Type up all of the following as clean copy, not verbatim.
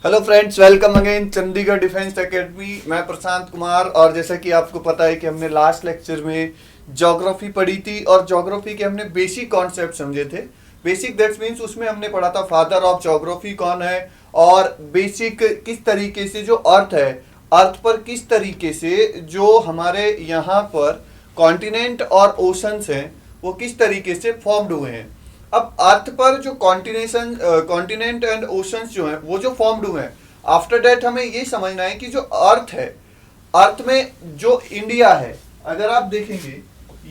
Hello friends, welcome again Chandigarh defence academy. मैं प्रशांत कुमार। और जैसा कि आपको पता है कि हमने लास्ट लेक्चर में ज्योग्राफी पढ़ी थी और ज्योग्राफी के हमने बेसिक कॉन्सेप्ट समझे थे। बेसिक दैट्स मीन्स उसमें हमने पढ़ा था फादर ऑफ ज्योग्राफी कौन है, और बेसिक किस तरीके से जो अर्थ है, अर्थ पर किस तरीके से जो हमारे यहाँ पर कॉन्टिनेंट और ओशंस हैं वो किस तरीके से फॉर्म्ड हुए हैं। अब अर्थ पर जो कॉन्टिनेंट एंड ओशंस जो हैं वो जो फॉर्म्ड हुए हैं, आफ्टर दैट हमें ये समझना है कि जो अर्थ है, अर्थ में जो इंडिया है, अगर आप देखेंगे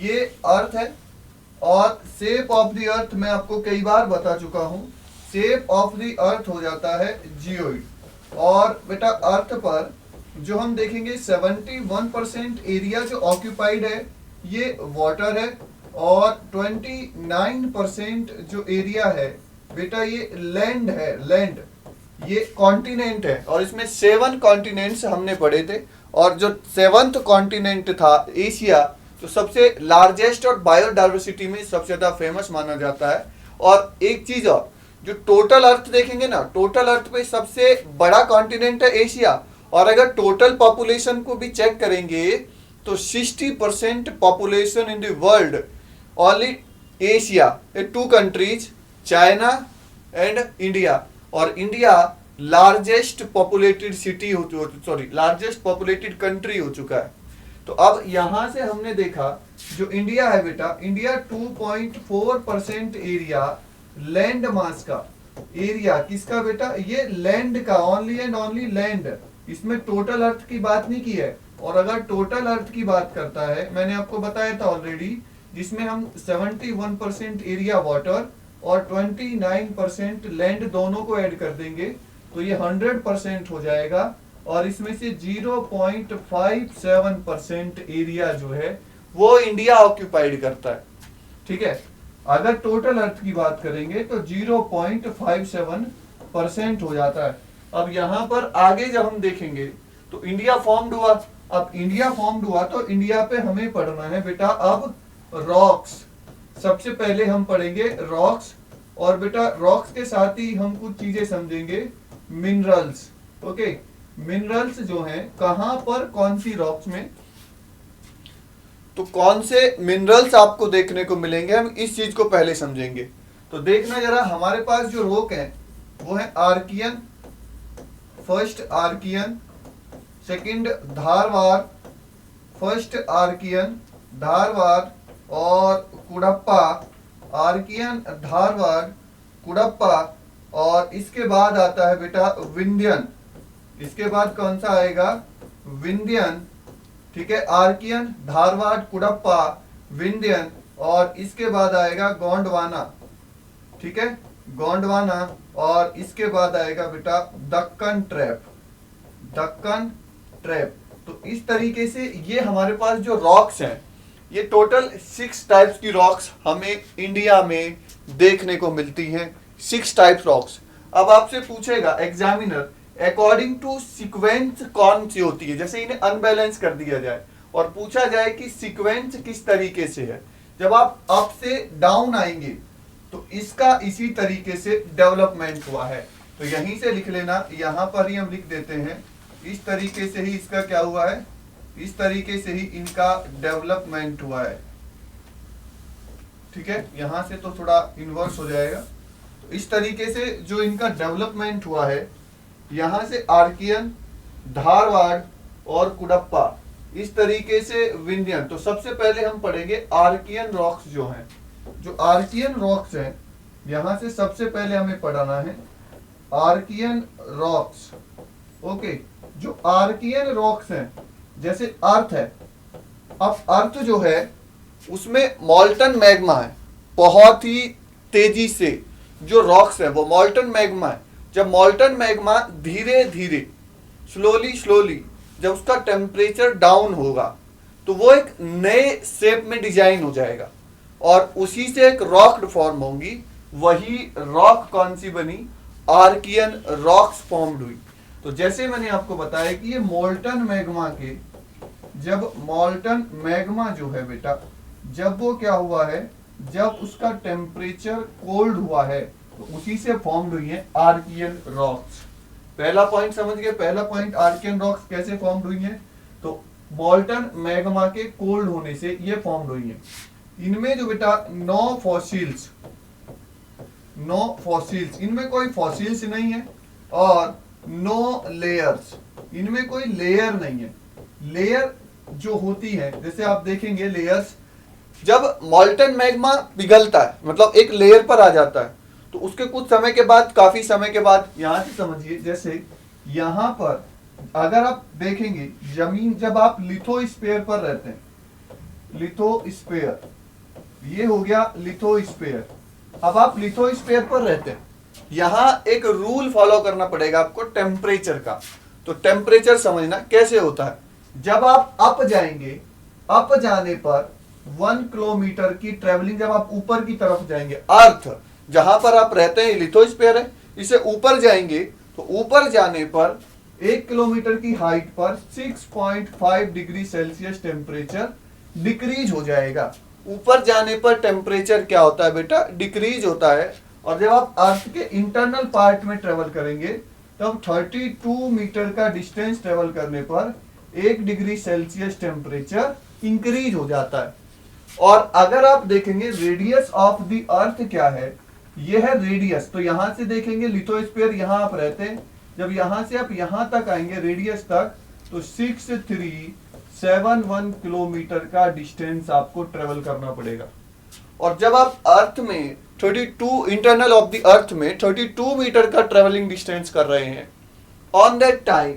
ये अर्थ है और शेप ऑफ द अर्थ मैं आपको कई बार बता चुका हूं, शेप ऑफ द अर्थ हो जाता है जियोइड। और बेटा अर्थ पर जो हम देखेंगे 71% एरिया जो ऑक्यूपाइड है ये वाटर है, और 29% जो एरिया है बेटा ये लैंड है, लैंड ये कॉन्टिनेंट है। और इसमें 7 कॉन्टिनेंट्स हमने पढ़े थे, और जो 7th कॉन्टिनेंट था एशिया, तो सबसे लार्जेस्ट और बायोडाइवर्सिटी में सबसे ज्यादा फेमस माना जाता है। और एक चीज और, जो टोटल अर्थ देखेंगे ना, टोटल अर्थ पे सबसे बड़ा कॉन्टिनेंट है एशिया। और अगर टोटल पॉपुलेशन को भी चेक करेंगे तो 60% population in the world only Asia, 2 countries China and India. और India largest populated city largest populated country हो चुका है। तो अब यहां से हमने देखा जो इंडिया है बेटा, इंडिया 2.4% एरिया लैंड मास का, एरिया किसका बेटा, ये लैंड का, ओनली एंड ओनली लैंड। इसमें टोटल अर्थ की बात नहीं की है। और अगर टोटल अर्थ की बात करता है, मैंने आपको बताया था ऑलरेडी, जिसमें हम 71% एरिया वाटर और 29% लैंड दोनों को ऐड कर देंगे तो ये 100% हो जाएगा। और इसमें से 0.57% एरिया जो है वो इंडिया ऑक्यूपाइड करता है। ठीक है, अगर टोटल अर्थ की बात करेंगे तो 0.57% हो जाता है। अब यहां पर आगे जब हम देखेंगे तो इंडिया फॉर्म्ड हुआ। अब इंडिया फॉर्म्ड हुआ तो इंडिया पे हमें पढ़ना है बेटा अब रॉक्स। सबसे पहले हम पढ़ेंगे रॉक्स, और बेटा रॉक्स के साथ ही हम कुछ चीजें समझेंगे, मिनरल्स। ओके, मिनरल्स जो हैं कहां पर, कौन सी रॉक्स में, तो कौन से मिनरल्स आपको देखने को मिलेंगे, हम इस चीज को पहले समझेंगे। तो देखना जरा, हमारे पास जो रॉक है वो है Archaean, first Archaean, second Dharwar, first Archaean Dharwar और कुडप्पा, आर्कियन धारवाड़ कुडप्पा। और इसके बाद आता है बेटा विंध्यन। इसके बाद कौन सा आएगा, विंध्यन। ठीक है, आर्कियन धारवाड़ कुडप्पा विंध्यन। और इसके बाद आएगा गोंडवाना। ठीक है, गोंडवाना। और इसके बाद आएगा बेटा दक्कन ट्रैप, दक्कन ट्रैप। तो इस तरीके से ये हमारे पास जो रॉक्स हैं, ये टोटल 6 टाइप्स की रॉक्स हमें इंडिया में देखने को मिलती हैं। 6 टाइप्स रॉक्स। अब आपसे पूछेगा एग्जामिनर, अकॉर्डिंग टू सीक्वेंस कौन सी होती है, जैसे इन्हें अनबैलेंस कर दिया जाए और पूछा जाए कि सीक्वेंस किस तरीके से है। जब आप अप से डाउन आएंगे तो इसका इसी तरीके से डेवलपमेंट हुआ है। तो यहीं से लिख लेना, यहां पर ही हम लिख देते हैं, इस तरीके से ही इसका क्या हुआ है, इस तरीके से ही इनका डेवलपमेंट हुआ है। ठीक है, यहां से तो थोड़ा इन्वर्स हो जाएगा। तो इस तरीके से जो इनका डेवलपमेंट हुआ है, यहां से आर्कियन, धारवाड़ और कुडप्पा, इस तरीके से विंध्यन। तो सबसे पहले हम पढ़ेंगे आर्कियन रॉक्स जो हैं। जो आर्कियन रॉक्स हैं, यहां से सबसे पहले हमें पढ़ाना है आर्कियन रॉक्स। ओके, जो आर्कियन रॉक्स हैं, जैसे अर्थ है, अब अर्थ जो है उसमें मॉल्टन मैग्मा है, बहुत ही तेजी से जो रॉक्स है वो मॉल्टन मैग्मा है। जब मॉल्टन मैग्मा धीरे धीरे स्लोली जब उसका टेम्परेचर डाउन होगा तो वो एक नए शेप में डिजाइन हो जाएगा और उसी से एक रॉक फॉर्म होंगी। वही रॉक कौन सी बनी, आर्कियन रॉक्स फॉर्म्ड हुई। तो जैसे मैंने आपको बताया कि ये मोल्टन मैग्मा के, जब मोल्टन मैग्मा जो है बेटा, जब वो क्या हुआ है, जब उसका टेम्परेचर कोल्ड हुआ है तो उसी से फॉर्म्ड हुई है आर्कियन रॉक्स। पहला पॉइंट समझ गए। पहला पॉइंट आर्कियन रॉक्स कैसे फॉर्म हुई है, तो मॉल्टन मैग्मा के कोल्ड होने से ये फॉर्म हुई है। इनमें जो बेटा नो फॉसिल्स, इनमें कोई फॉसिल्स नहीं है, और नो लेयर्स, इनमें कोई लेयर नहीं है। लेयर जो होती है, जैसे आप देखेंगे लेयर्स, जब मॉल्टन मैग्मा पिघलता है मतलब एक लेयर पर आ जाता है, तो उसके कुछ समय के बाद, काफी समय के बाद, यहां से समझिए, जैसे यहां पर अगर आप देखेंगे जमीन, जब आप लिथोस्फीयर पर रहते हैं, लिथोस्फीयर, ये हो गया लिथोस्फीयर। अब आप लिथोस्फीयर पर रहते हैं, यहां एक रूल फॉलो करना पड़ेगा आपको टेम्परेचर का। तो टेम्परेचर समझना कैसे होता है, जब आप अप जाएंगे, अप जाने पर 1 किलोमीटर की ट्रेवलिंग, जब आप ऊपर की तरफ जाएंगे, अर्थ जहां पर आप रहते हैं लिथोस्फीयर है, इसे ऊपर जाएंगे, तो ऊपर जाने पर 1 किलोमीटर की हाइट पर 6.5 डिग्री सेल्सियस टेम्परेचर डिक्रीज हो जाएगा। ऊपर जाने पर टेम्परेचर क्या होता है बेटा, डिक्रीज होता है। और जब आप अर्थ के इंटरनल पार्ट में ट्रेवल करेंगे, तब 32 मीटर का डिस्टेंस ट्रेवल करने पर 1 डिग्री सेल्सियस टेम्परेचर इंक्रीज हो जाता है। और अगर आप देखेंगे रेडियस ऑफ द अर्थ क्या है, यह है रेडियस। तो यहां से देखेंगे लिथोस्फीयर, यहां आप रहते हैं, जब यहां से आप यहां तक आएंगे रेडियस तक, तो 6371 किलोमीटर का डिस्टेंस आपको ट्रेवल करना पड़ेगा। और जब आप अर्थ में 32 इंटरनल ऑफ द अर्थ में 32 मीटर का ट्रेवलिंग डिस्टेंस कर रहे हैं, on that time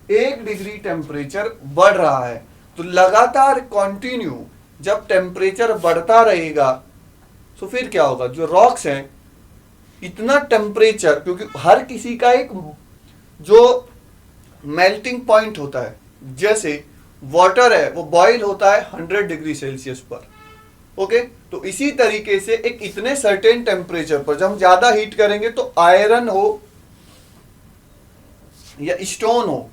1 degree temperature बढ़ रहा है। तो लगातार कंटिन्यू जब टेम्परेचर बढ़ता रहेगा, तो फिर क्या होगा, जो रॉक्स हैं, इतना टेम्परेचर, क्योंकि हर किसी का एक जो मेल्टिंग पॉइंट होता है, जैसे वाटर है वो बॉयल होता है 100 डिग्री सेल्सियस पर, ओके। तो इसी तरीके से एक इतने सर्टेन टेम्परेचर पर जब हम ज्यादा हीट करेंगे, तो आयरन हो या स्टोन हो,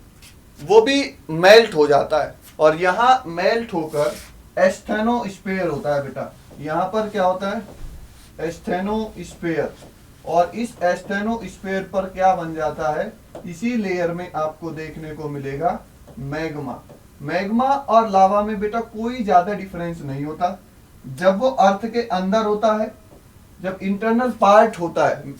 वो भी मेल्ट हो जाता है। और यहां मेल्ट होकर एस्थेनोस्फीयर होता है बेटा। यहां पर क्या होता है, एस्थेनोस्फीयर। और इस एस्थेनोस्फीयर पर क्या बन जाता है, इसी लेयर में आपको देखने को मिलेगा मैग्मा। मैग्मा और लावा में बेटा कोई ज्यादा डिफरेंस नहीं होता। जब वो अर्थ के अंदर होता है, जब इंटरनल पार्ट होता है,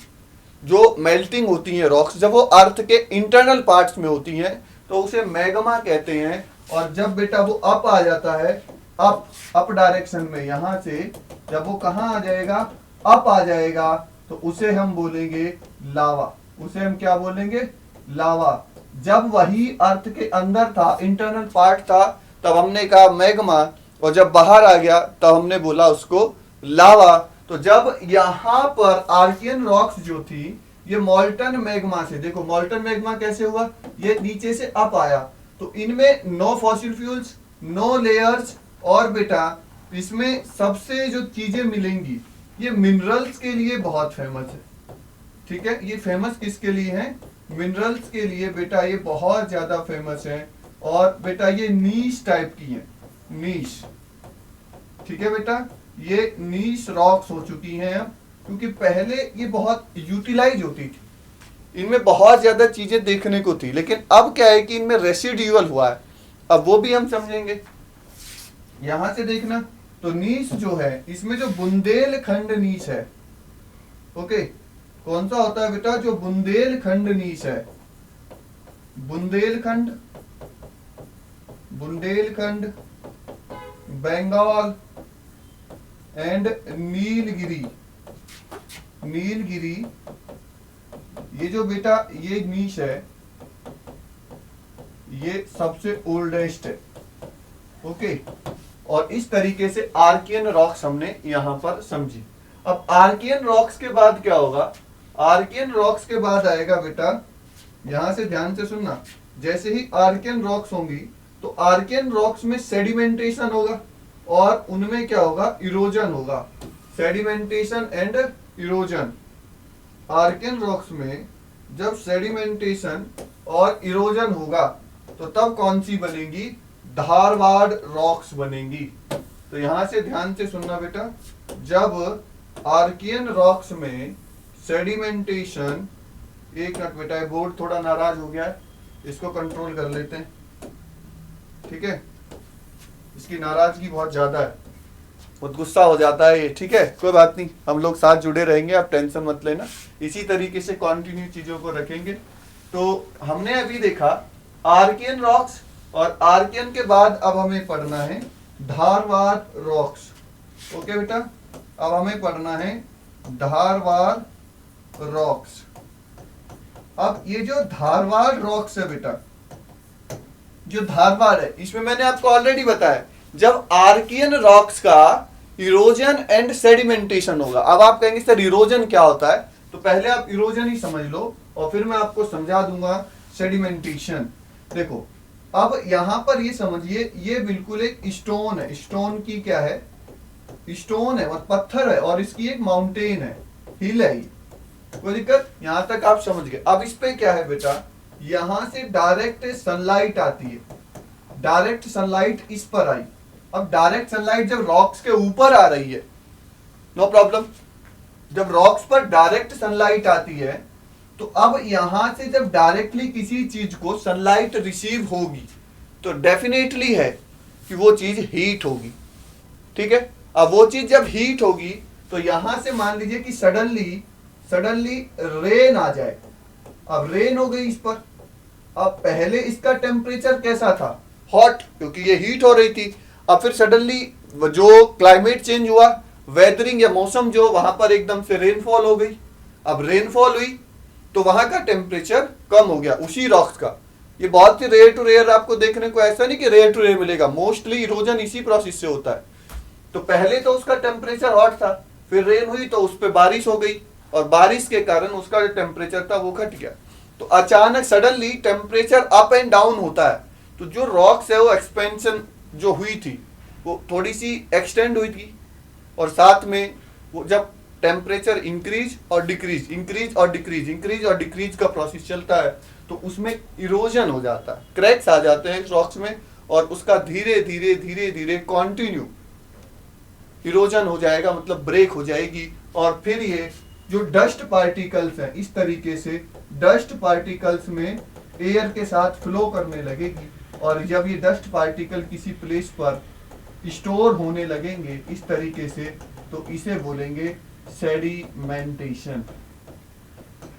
जो मेल्टिंग होती है रॉक्स, जब वो अर्थ के इंटरनल पार्ट्स में होती हैं, तो उसे मैग्मा कहते हैं। और जब बेटा वो अप आ जाता है, अप डायरेक्शन में, यहां से जब वो कहां आ जाएगा, अप आ जाएगा, तो उसे हम बोलेंगे लावा। उसे हम क्या बोलेंगे, लावा। जब वही अर्थ के अंदर था, इंटरनल पार्ट था, तब हमने कहा मैग्मा, और जब बाहर आ गया तब हमने बोला उसको लावा। तो जब यहां पर आर्कियन रॉक्स जो थी, ये मॉल्टन मैग्मा से, देखो मॉल्टन मैग्मा कैसे हुआ, ये नीचे से अप आया, तो इनमें no fossil fuels, no layers, और बेटा इसमें सबसे जो चीजें मिलेंगी, ये मिनरल्स के लिए बहुत फेमस है। ठीक है, ये फेमस किसके लिए है, मिनरल्स के लिए बेटा, ये बहुत ज्यादा फेमस है। और बेटा ये नीश टाइप की है, नीश। ठीक है बेटा, ये नीश रॉक्स हो चुकी हैं अब, क्योंकि पहले ये बहुत यूटिलाइज होती थी, इनमें बहुत ज्यादा चीजें देखने को थी, लेकिन अब क्या है कि इनमें रेसिड्यूअल हुआ है। अब वो भी हम समझेंगे। यहां से देखना, तो नीश जो है, इसमें जो बुंदेलखंड नीश है, ओके, कौन सा होता है बेटा, जो बुंदेलखंड नीश है, बुंदेलखंड, बुंदेलखंड, बंगाल एंड नीलगिरी, नीलगिरी, ये जो बेटा ये नीश है, ये सबसे ओल्डेस्ट है, ओके। और इस तरीके से आर्कियन रॉक्स हमने यहां पर समझी। अब आर्कियन रॉक्स के बाद क्या होगा, आर्कियन रॉक्स के बाद आएगा बेटा, यहां से ध्यान से सुनना, जैसे ही आर्कियन रॉक्स होंगी, तो आर्कियन रॉक्स में सेडिमेंटेशन होगा, और उनमें क्या होगा, इरोजन होगा, sedimentation and erosion. Archean rocks में जब सेडिमेंटेशन और इरोजन होगा, तो तब कौन सी बनेगी, धारवाड़ रॉक्स बनेंगी। तो यहां से ध्यान से सुनना बेटा, जब आर्कियन रॉक्स में सेडिमेंटेशन एक मिनट बेटा, ये बोर्ड थोड़ा नाराज हो गया है, इसको कंट्रोल कर लेते हैं, ठीक है। इसकी नाराजगी बहुत ज्यादा है, बहुत गुस्सा हो जाता है ये, ठीक है। कोई बात नहीं, हम लोग साथ जुड़े रहेंगे, आप टेंशन मत लेना, इसी तरीके से कंटिन्यू चीजों को रखेंगे। तो हमने अभी देखा आर्कियन रॉक्स, और आर्कियन के बाद अब हमें पढ़ना है धारवाड़ रॉक्स। ओके बेटा, अब हमें पढ़ना है धारवाड़ रॉक्स। अब ये जो धारवाड़ रॉक्स है बेटा, जो धारवाड़ है, इसमें मैंने आपको ऑलरेडी बताया, जब आर्कियन रॉक्स का इरोजन एंड सेडिमेंटेशन होगा। अब आप कहेंगे सर इरोजन क्या होता है, तो पहले आप इरोजन ही समझ लो और फिर मैं आपको समझा दूंगा सेडिमेंटेशन। देखो अब यहां पर ये समझिए, ये बिल्कुल एक स्टोन है, स्टोन की क्या है, स्टोन है और पत्थर है, और इसकी एक माउंटेन है, हिल है, कोई दिक्कत, यहां तक आप समझ गए। अब इस पे क्या है बेटा, यहां से डायरेक्ट सनलाइट आती है, डायरेक्ट सनलाइट इस पर आई। अब डायरेक्ट सनलाइट जब रॉक्स के ऊपर आ रही है, नो प्रॉब्लम, जब रॉक्स पर डायरेक्ट सनलाइट आती है, तो अब यहां से जब डायरेक्टली किसी चीज को सनलाइट रिसीव होगी, तो डेफिनेटली है कि वो चीज हीट होगी, ठीक है। अब वो चीज जब हीट होगी, तो यहां से मान लीजिए कि सडनली रेन आ जाए। अब रेन हो गई इस पर, अब पहले इसका टेम्परेचर कैसा था, हॉट, क्योंकि ये हीट हो रही थी। अब फिर सडनली जो क्लाइमेट चेंज हुआ, वेदरिंग या मौसम जो, वहां पर एकदम से रेनफॉल हो गई। अब रेनफॉल हुई तो वहां का टेम्परेचर कम हो गया उसी रॉक्स का। ये बहुत ही रेयर टू रेयर आपको देखने को, ऐसा नहीं कि रेयर टू रेयर मिलेगा, मोस्टली इरोजन इसी प्रोसेस से होता है। तो पहले तो उसका टेम्परेचर हॉट था, फिर रेन हुई तो उस पर बारिश हो गई, और बारिश के कारण उसका जो टेम्परेचर था वो घट गया। तो अचानक suddenly temperature up and down होता है, तो जो रॉक्स है वो एक्सपेंशन जो हुई थी वो थोड़ी सी एक्सटेंड हुई थी, और साथ में वो जब टेम्परेचर इंक्रीज और डिक्रीज, इंक्रीज और डिक्रीज, इंक्रीज और डिक्रीज का प्रोसेस चलता है, तो उसमें इरोजन हो जाता है, क्रैक्स आ जाते हैं रॉक्स में, और उसका धीरे धीरे धीरे धीरे कॉन्टिन्यू इरोजन हो जाएगा, मतलब ब्रेक हो जाएगी। और फिर ये जो डस्ट पार्टिकल्स हैं, इस तरीके से डस्ट पार्टिकल्स में एयर के साथ फ्लो करने लगेगी, और जब ये डस्ट पार्टिकल किसी प्लेस पर स्टोर होने लगेंगे इस तरीके से, तो इसे बोलेंगे सेडिमेंटेशन।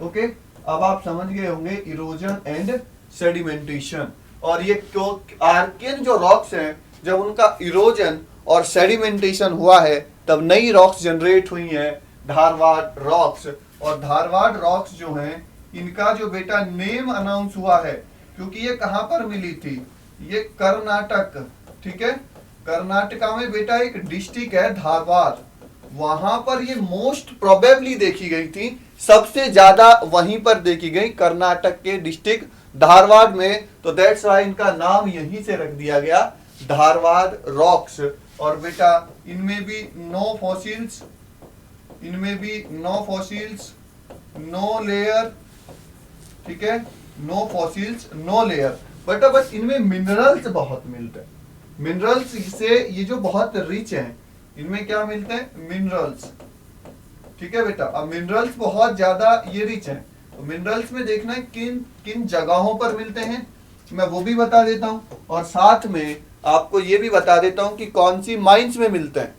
ओके, अब आप समझ गए होंगे इरोजन एंड सेडिमेंटेशन। और ये क्यों, आर्कियन जो रॉक्स हैं, जब उनका इरोजन और सेडिमेंटेशन हुआ है, तब नई रॉक्स जनरेट हुई हैं, धारवाड़ रॉक्स। और धारवाड़ रॉक्स जो हैं, इनका जो बेटा नेम अनाउंस हुआ है, क्योंकि ये कहां पर मिली थी, ये कर्नाटक, ठीक है, कर्नाटका में बेटा एक डिस्ट्रिक्ट है धारवाड़, वहां पर ये मोस्ट प्रोबेबली देखी गई थी, सबसे ज्यादा वहीं पर देखी गई, कर्नाटक के डिस्ट्रिक्ट धारवाड़ में। तो दैट्स व्हाई इनका नाम यहीं से रख दिया गया, धारवाड़ रॉक्स। और बेटा इनमें भी नो फॉसिल्स, इनमें भी नो फॉसिल्स, नो लेयर, ठीक है, नो फॉसिल्स, नो लेयर। बेटा बस इनमें मिनरल्स बहुत मिलते हैं, मिनरल्स से ये जो बहुत रिच हैं, इनमें क्या मिलते हैं, मिनरल्स, ठीक है बेटा। अब मिनरल्स बहुत ज्यादा ये रिच हैं, तो मिनरल्स में देखना है किन किन जगहों पर मिलते हैं, मैं वो भी बता देता हूं, और साथ में आपको ये भी बता देता हूं कि कौन सी माइंस में मिलते हैं,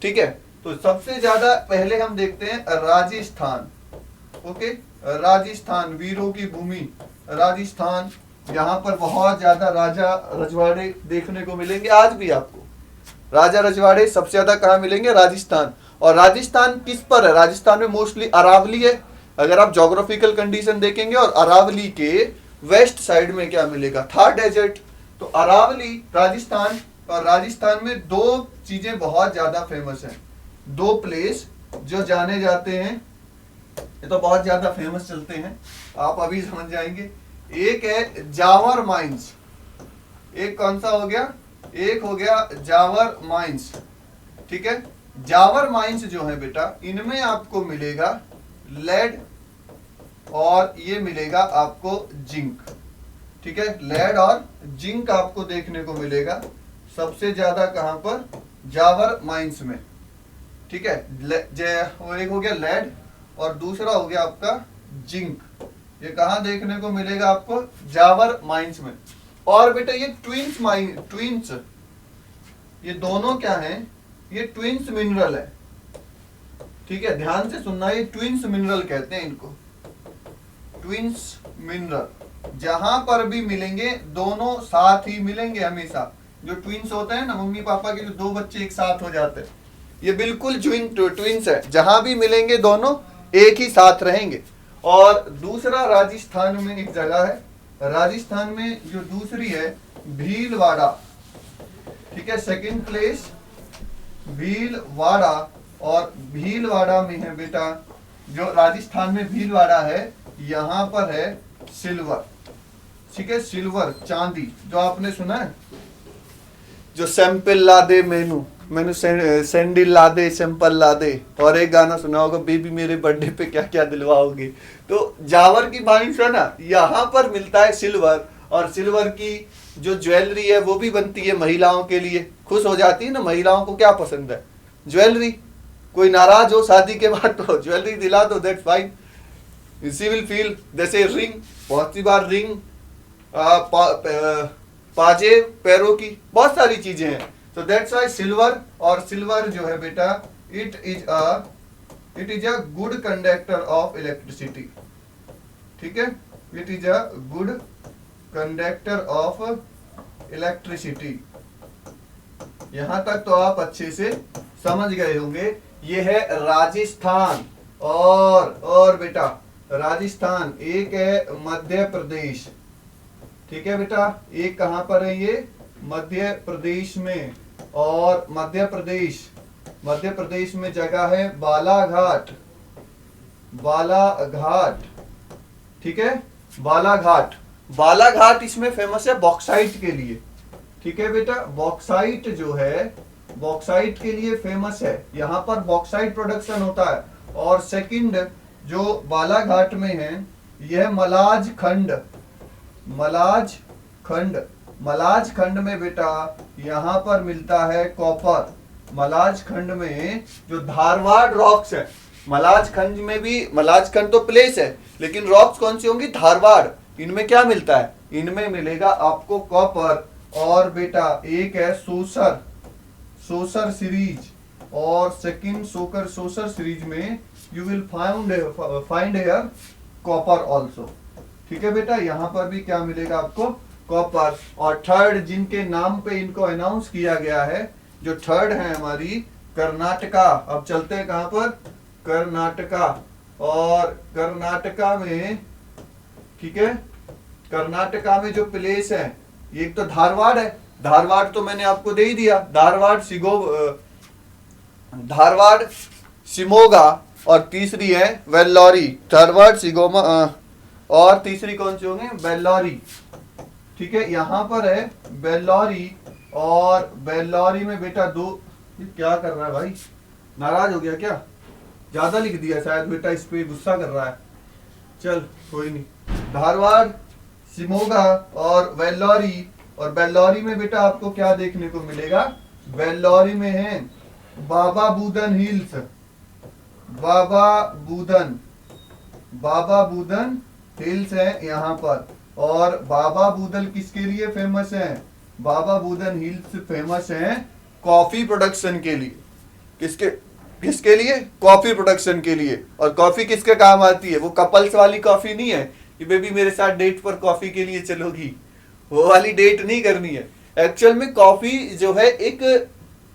ठीक है। तो सबसे ज्यादा पहले हम देखते हैं राजस्थान। ओके, राजस्थान, वीरों की भूमि राजस्थान, यहाँ पर बहुत ज्यादा राजा रजवाड़े देखने को मिलेंगे, आज भी आपको राजा रजवाड़े सबसे ज्यादा कहाँ मिलेंगे, राजस्थान। और राजस्थान किस पर है, राजस्थान में मोस्टली अरावली है, अगर आप ज्योग्राफिकल कंडीशन देखेंगे, और अरावली के वेस्ट साइड में क्या मिलेगा, थार डेजर्ट। तो अरावली राजस्थान, और राजस्थान में दो चीजें बहुत ज्यादा फेमस हैं, दो प्लेस जो जाने जाते हैं, ये तो बहुत ज्यादा फेमस चलते हैं, आप अभी समझ जाएंगे। एक है जावर माइंस, एक कौन सा हो गया, एक हो गया जावर माइंस, ठीक है। जावर माइंस जो है बेटा, इनमें आपको मिलेगा लेड, और ये मिलेगा आपको जिंक, ठीक है, लेड और जिंक आपको देखने को मिलेगा सबसे ज्यादा कहां पर, जावर माइंस में, ठीक है। एक हो गया लेड और दूसरा हो गया आपका जिंक, ये कहाँ देखने को मिलेगा आपको? जावर माइंस में। और बेटा ये ट्विंस ये दोनों क्या हैं? ये ट्विंस मिनरल है, ठीक है, ध्यान से सुनना, ये ट्विंस मिनरल कहते हैं इनको, ट्विंस मिनरल। जहां पर भी मिलेंगे दोनों साथ ही मिलेंगे हमेशा। जो ट्विंस होते हैं ना, मम्मी पापा के जो दो बच्चे एक साथ हो जाते हैं, ये बिल्कुल ट्विंस है, जहां भी मिलेंगे दोनों एक ही साथ रहेंगे। और दूसरा राजस्थान में एक जगह है, राजस्थान में जो दूसरी है भीलवाड़ा, ठीक है, सेकंड प्लेस भीलवाड़ा। और भीलवाड़ा में है बेटा, जो राजस्थान में भीलवाड़ा है, यहां पर है सिल्वर, ठीक है, सिल्वर चांदी। जो आपने सुना है, जो सैंपल ला दे मैनू सैंडल ला दे, सैंपल ला दे, और एक गाना सुना होगा, बेबी मेरे बर्थडे पे क्या क्या दिलवाओगे। तो जावर की माइंस है ना, यहाँ पर मिलता है सिल्वर। और सिल्वर की जो ज्वेलरी है वो भी बनती है महिलाओं के लिए। खुश हो जाती है ना, महिलाओं को क्या पसंद है? ज्वेलरी। कोई नाराज हो शादी के बाद तो ज्वेलरी दिला दो, that's fine, she will feel. जैसे रिंग, बहुत सी बार रिंग, पाजे पैरों की, बहुत सारी चीजें हैं। तो दैट्स वाई सिल्वर। और सिल्वर जो है बेटा, it is a good conductor of electricity, ठीक है, it is a good conductor of electricity. यहां तक तो आप अच्छे से समझ गए होंगे। ये है राजस्थान। और बेटा राजस्थान, एक है मध्य प्रदेश, ठीक है बेटा, एक कहां पर है ये? मध्य प्रदेश में। और मध्य प्रदेश में जगह है बालाघाट, ठीक है, बालाघाट इसमें फेमस है बॉक्साइट के लिए, ठीक है बेटा, बॉक्साइट जो है बॉक्साइट के लिए फेमस है, यहाँ पर बॉक्साइट प्रोडक्शन होता है। और सेकंड जो बालाघाट में है, यह मलाज खंड में बेटा यहाँ पर मिलता है कॉपर। मलाज खंड में जो धारवाड़ रॉक्स है, मलाज खंड में भी, मलाज खंड तो प्लेस है, लेकिन रॉक्स कौन सी होंगी? धारवाड़। इनमें क्या मिलता है? इनमें मिलेगा आपको कॉपर। और बेटा एक है सोसर सीरीज, और सेकंड सोसर सीरीज में you will find here copper also, ठीक है बेटा, यहाँ पर भी क्या मिलेगा आपको? कॉपर। और थर्ड जिनके नाम पे इनको अनाउंस किया गया है, जो थर्ड है हमारी कर्नाटका। अब चलते हैं कहां पर? कर्नाटका। और कर्नाटका में, ठीक है, कर्नाटका में जो प्लेस है, एक तो धारवाड़ है, धारवाड़ तो मैंने आपको दे ही दिया, धारवाड़ शिमोगा, और तीसरी है वेल्लोरी। धारवाड़ शिमोगा और तीसरी कौन सी होंगे? वेल्लोरी, ठीक है, यहां पर है बेल्लौरी। और बेल्लौरी में बेटा दो, ये क्या कर रहा है भाई? नाराज हो गया क्या? ज्यादा लिख दिया शायद बेटा, इस पे गुस्सा कर रहा है। चल कोई नहीं। धारवाड़, शिमोगा और वेल्लौरी। और बेल्लौरी में बेटा आपको क्या देखने को मिलेगा? बेल्लौरी में है बाबा बूदन हिल्स, बाबा बूदन हिल्स है यहाँ पर। और बाबा बूदन किसके लिए फेमस है? बाबा बूदन हिल्स फेमस है कॉफी प्रोडक्शन के लिए। किसके लिए? कॉफी प्रोडक्शन के लिए। और कॉफी किसके काम आती है? वो कपल्स वाली कॉफी नहीं है कि बेबी मेरे साथ डेट पर कॉफी के लिए चलोगी, वो वाली डेट नहीं करनी है। एक्चुअल में कॉफी जो है एक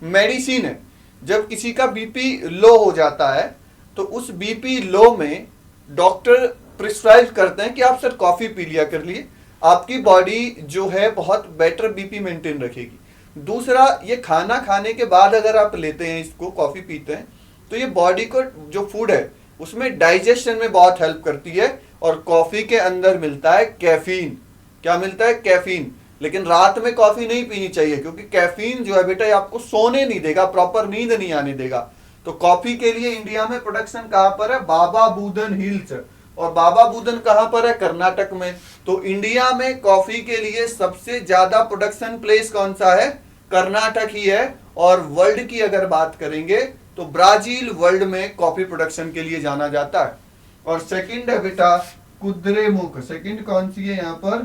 मेडिसिन है। जब किसी का बीपी लो हो जाता है तो उस बीपी लो में डॉक्टर प्रिस्क्राइब करते हैं कि आप सर कॉफी पी लिया कर लिए, आपकी बॉडी जो है बहुत बेटर बीपी मेंटेन रखेगी। दूसरा, ये खाना खाने के बाद अगर आप लेते हैं इसको, कॉफी पीते हैं, तो ये बॉडी को जो फूड है उसमें डाइजेशन में बहुत हेल्प करती है। और कॉफी के अंदर मिलता है कैफीन। क्या मिलता है? कैफीन। लेकिन रात में कॉफी नहीं पीनी चाहिए, क्योंकि कैफीन जो है बेटा ये आपको सोने नहीं देगा, प्रॉपर नींद नहीं आने देगा। तो कॉफी के लिए इंडिया में प्रोडक्शन कहां पर है? बाबा बूदन हिल्स। और बाबा बूदन कहां पर है? कर्नाटक में। तो इंडिया में कॉफी के लिए सबसे ज्यादा प्रोडक्शन प्लेस कौन सा है? कर्नाटक ही है। और वर्ल्ड की अगर बात करेंगे तो ब्राजील वर्ल्ड में कॉफी प्रोडक्शन के लिए जाना जाता है। और सेकंड है बेटा कुद्रेमुख, सेकंड कौन सी है यहाँ पर,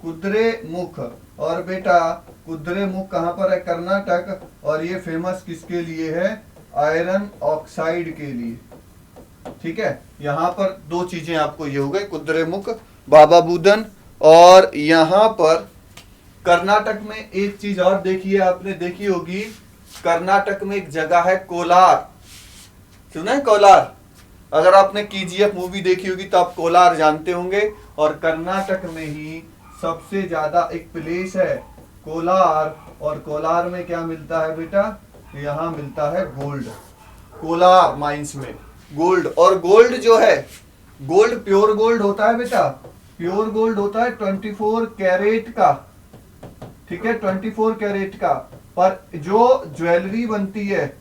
कुद्रेमुख। और बेटा कुद्रेमुख कहाँ पर है, कर्नाटक, और ये फेमस किसके लिए है, आयरन ऑक्साइड के लिए। ठीक है, यहाँ पर दो चीजें आपको ये हो गई, कुद्रेमुख, बाबा बुदन। और यहाँ पर कर्नाटक में एक चीज और देखिए, आपने देखी होगी, कर्नाटक में एक जगह है कोलार, सुना है कोलार, अगर आपने केजीएफ मूवी देखी होगी तो आप कोलार जानते होंगे। और कर्नाटक में ही सबसे ज्यादा एक प्लेस है कोलार, और कोलार में क्या मिलता है बेटा, यहाँ मिलता है गोल्ड, कोलार माइंस में गोल्ड। और गोल्ड जो है, गोल्ड प्योर गोल्ड होता है बेटा, प्योर गोल्ड होता है 24 कैरेट का, ठीक है, 24 कैरेट का। पर जो ज्वेलरी बनती है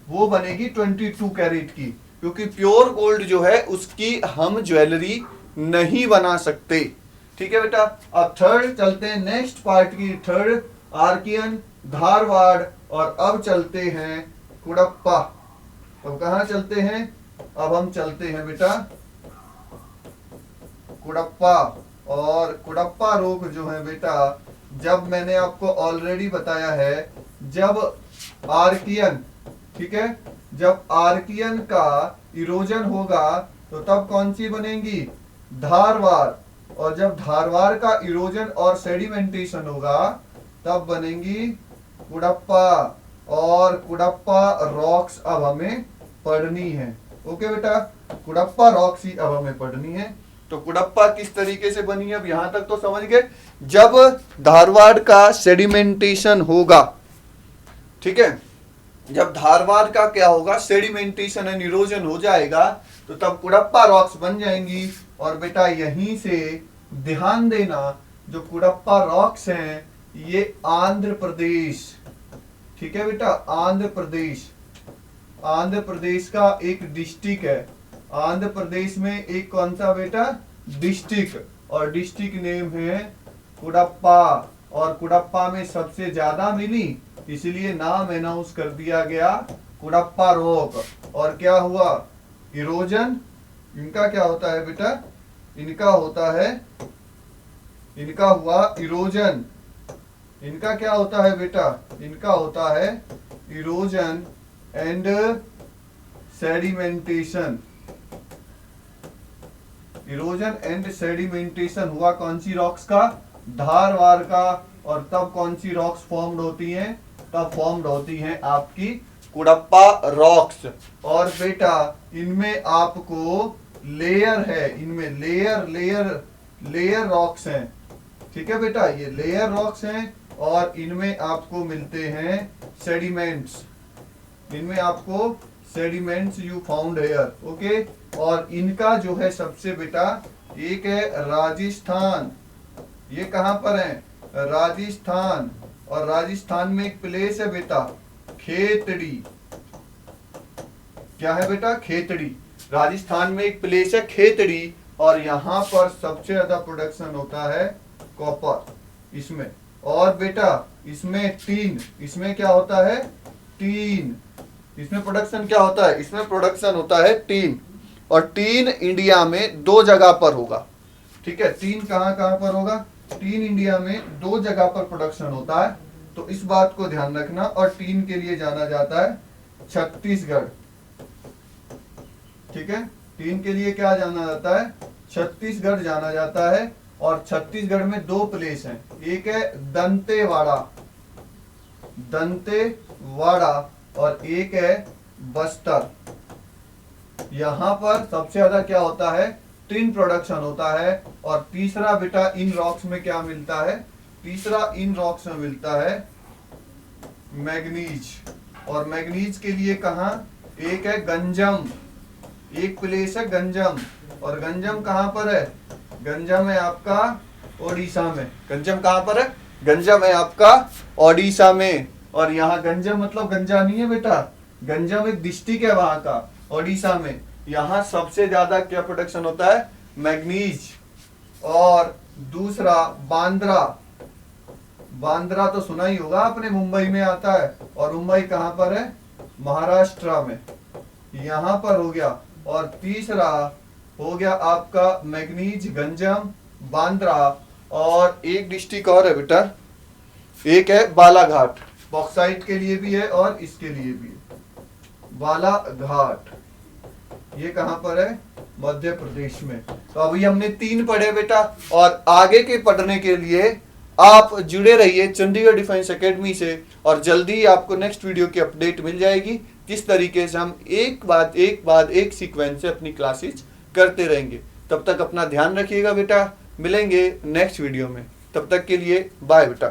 वो बनेगी 22 कैरेट की, क्योंकि प्योर गोल्ड जो है उसकी हम ज्वेलरी नहीं बना सकते। ठीक है बेटा, अब थर्ड चलते हैं नेक्स्ट पार्ट की, थर्ड आर्कियन, धारवाड़। और अब चलते हैं कुडप्पा। अब कहाँ चलते हैं, अब हम चलते हैं बेटा कुडप्पा। और कुडप्पा रोग जो है बेटा, जब मैंने आपको ऑलरेडी बताया है, जब आर्कियन, ठीक है, जब आर्कियन का इरोजन होगा तो तब कौन सी बनेंगी, धारवाड़। और जब धारवाड़ का इरोजन और सेडिमेंटेशन होगा तब बनेंगी कुडप्पा। और कुडप्पा रॉक्स अब हमें पढ़नी है। ओके बेटा, कुडप्पा रॉक्स ही अब हमें पढ़नी है। तो कुडप्पा किस तरीके से बनी है, अब यहां तक तो समझ गए। जब धारवाड़ का सेडिमेंटेशन होगा, ठीक है, जब धारवाड़ का क्या होगा, सेडिमेंटेशन एंड इरोजन हो जाएगा तो तब कुडप्पा रॉक्स बन जाएंगी। और बेटा यहीं से ध्यान देना, जो कुडप्पा रॉक्स हैं ये आंध्र प्रदेश, ठीक है बेटा, आंध्र प्रदेश, आंध्र प्रदेश का एक डिस्ट्रिक्ट है। आंध्र प्रदेश में एक कौन सा बेटा, डिस्ट्रिक्ट, और डिस्ट्रिक्ट नेम है कुडप्पा। और कुडप्पा में सबसे ज्यादा मिली, इसलिए नाम अनाउंस कर दिया गया कुडप्पा रॉक। और क्या हुआ, इरोजन, इनका क्या होता है बेटा, इनका होता है, इनका हुआ इरोजन, इनका क्या होता है बेटा, इनका होता है erosion and sedimentation. Erosion and sedimentation हुआ कौन सी रॉक्स का, धारवाड़ का। और तब कौन सी रॉक्स फॉर्म्ड होती हैं, तब फॉर्म्ड होती हैं आपकी कुडप्पा रॉक्स। और बेटा इनमें आपको लेयर है, इनमें लेयर लेयर लेयर रॉक्स हैं, ठीक है बेटा, ये लेयर रॉक्स हैं। और इनमें आपको मिलते हैं सेडिमेंट्स, इनमें आपको sediments you found here. Okay, और इनका जो है सबसे बेटा, एक है राजस्थान, ये कहां पर है, राजस्थान। और राजस्थान में एक प्लेस है बेटा खेतड़ी, क्या है बेटा, खेतड़ी। राजस्थान में एक प्लेस है खेतड़ी, और यहाँ पर सबसे ज्यादा प्रोडक्शन होता है कॉपर इसमें। और बेटा इसमें टीन, इसमें क्या होता है, टीन, इसमें प्रोडक्शन क्या होता है, इसमें प्रोडक्शन होता है टीन। और टीन इंडिया में 2 जगह पर होगा, ठीक है, टीन कहाँ कहाँ पर होगा, टीन इंडिया में 2 जगह पर प्रोडक्शन होता है, तो इस बात को ध्यान रखना। और टीन के लिए जाना जाता है छत्तीसगढ़, ठीक है, टीन के लिए क्या जाना जाता है, छत्तीसगढ़ जाना जाता है। और छत्तीसगढ़ में 2 प्लेस हैं, एक है दंतेवाड़ा, दंतेवाड़ा, और एक है बस्तर। यहां पर सबसे ज्यादा क्या होता है, टिन प्रोडक्शन होता है। और तीसरा बेटा इन रॉक्स में क्या मिलता है, तीसरा इन रॉक्स में मिलता है मैग्नीज। और मैग्नीज के लिए कहा, एक है गंजम, एक प्लेस है गंजम। और गंजम कहां पर है, गंजम है आपका ओडिशा में। गंजम कहां पर है, गंजम है आपका ओडिशा में। और यहाँ गंजम मतलब गंजा नहीं है बेटा, गंजम एक डिस्ट्रिक्ट है वहां का, ओडिशा में। यहाँ सबसे ज्यादा क्या प्रोडक्शन होता है, मैग्नीज। और दूसरा बांद्रा, बांद्रा तो सुना ही होगा आपने, मुंबई में आता है। और मुंबई कहां पर है, महाराष्ट्र में, यहां पर हो गया। और तीसरा हो गया आपका मैग्नीज, गंजम, बांद्रा, और एक डिस्ट्रिक्ट और है बेटा, एक है बालाघाट, बॉक्साइट के लिए भी है और इसके लिए भी है बालाघाट। ये कहां पर है? मध्य प्रदेश में। तो अभी हमने 3 पढ़े बेटा, और आगे के पढ़ने के लिए आप जुड़े रहिए चंडीगढ़ डिफेंस एकेडमी से, और जल्दी ही आपको नेक्स्ट वीडियो की अपडेट मिल जाएगी। किस तरीके से हम एक बाद एक सीक्वेंस से अपनी क्लासेस करते रहेंगे। तब तक अपना ध्यान रखिएगा बेटा, मिलेंगे नेक्स्ट वीडियो में। तब तक के लिए बाय बेटा।